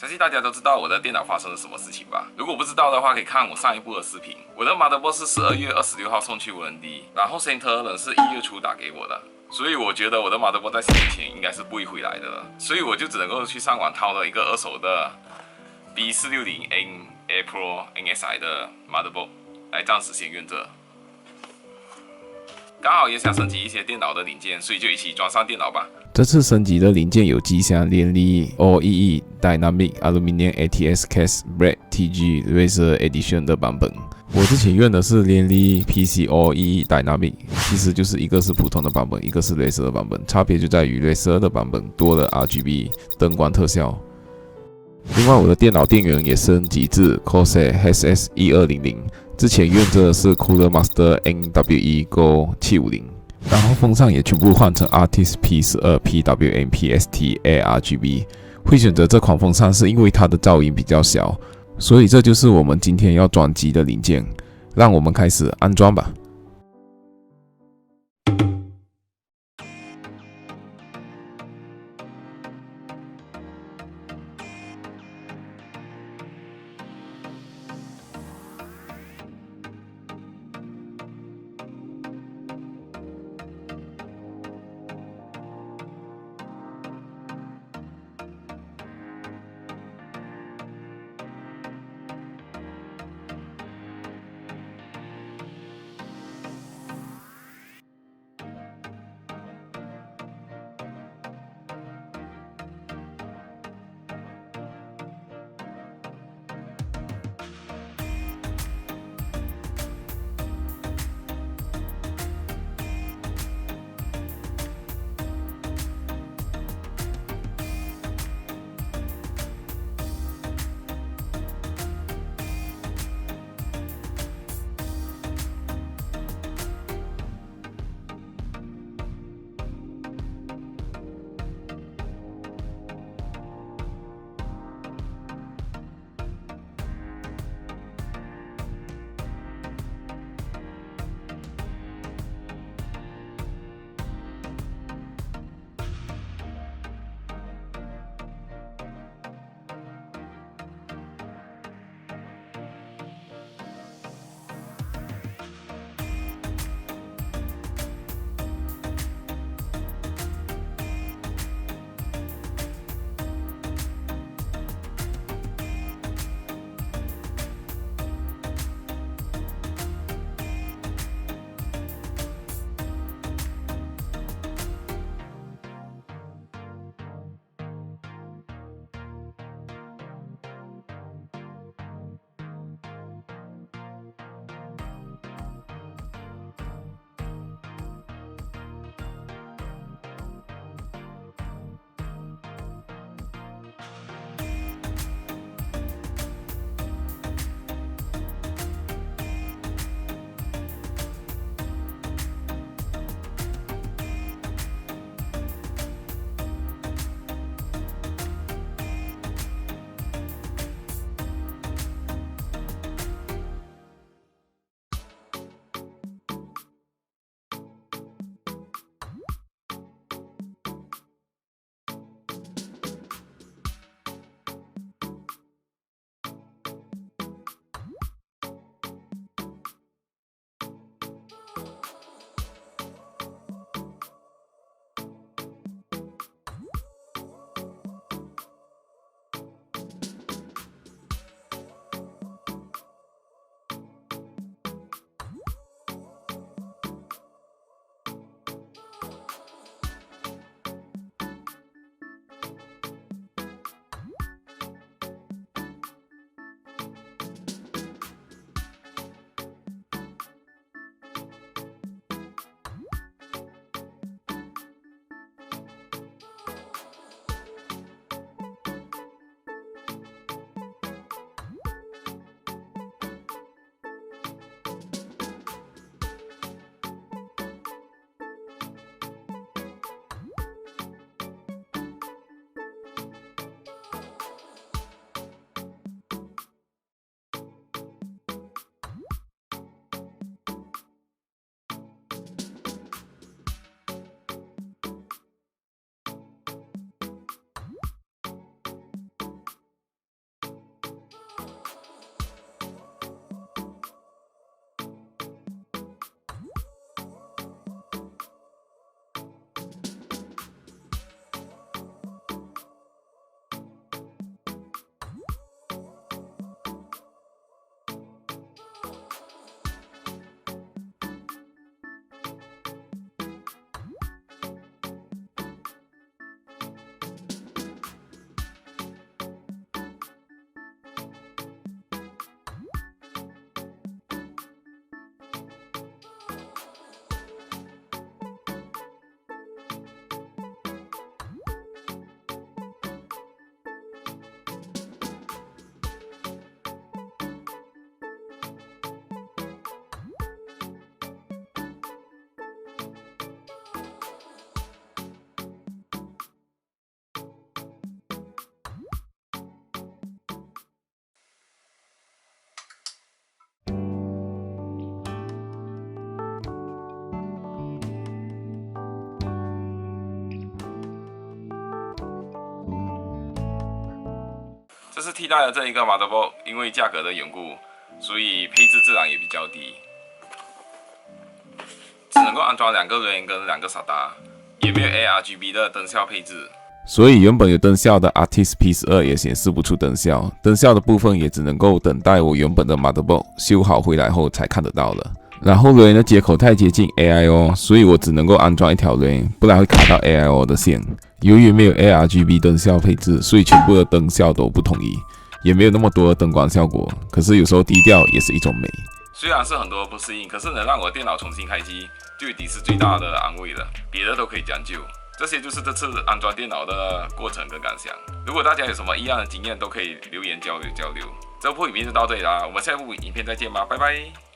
相信大家都知道我的电脑发生了什么事情吧？如果不知道的话，可以看我上一部的视频。我的 motherboard 是12月26号送去无人机，然后 Center 人是1月初打给我的，所以我觉得我的 motherboard 在新年前应该是不会回来的了，所以我就只能够去上网淘了一个二手的 B460N Air Pro NSI 的 motherboard 来暂时先用着。刚好也想升级一些电脑的零件，所以就一起装上电脑吧。这次升级的零件有机箱、联力、OEE Dynamic Aluminium ATS Case Black TG Razer Edition 的版本。我之前用的是联力 PC OEE Dynamic， 其实就是一个是普通的版本，一个是 Razer 的版本，差别就在于 Razer 的版本多了 RGB 灯光特效。另外，我的电脑电源也升级至 Corsair HS1200， 之前用着的是 Cooler Master NWE Go 750。然后风扇也全部换成 Artist P12 PWM PST ARGB。会选择这款风扇是因为它的噪音比较小，所以这就是我们今天要转机的零件。让我们开始安装吧。这是替代了这一个 motherboard， 因为价格的缘故，所以配置自然也比较低，只能够安装2个 RAM 跟2个 SATA， 也没有 ARGB 的灯效配置。所以原本有灯效的 Artist P12 也显示不出灯效，灯效的部分也只能够等待我原本的 motherboard 修好回来后才看得到了。然后 RAM 的接口太接近 AIO， 所以我只能够安装一条 RAM， 不然会卡到 AIO 的线。由于没有 ARGB 灯效配置，所以全部的灯效都不统一，也没有那么多的灯光效果。可是有时候低调也是一种美。虽然是很多不适应，可是能让我的电脑重新开机，就已经是最大的安慰了，别的都可以将就。这些就是这次安装电脑的过程跟感想。如果大家有什么一样的经验，都可以留言交流交流。这部影片就到这里啦，我们下一部影片再见吧，拜拜。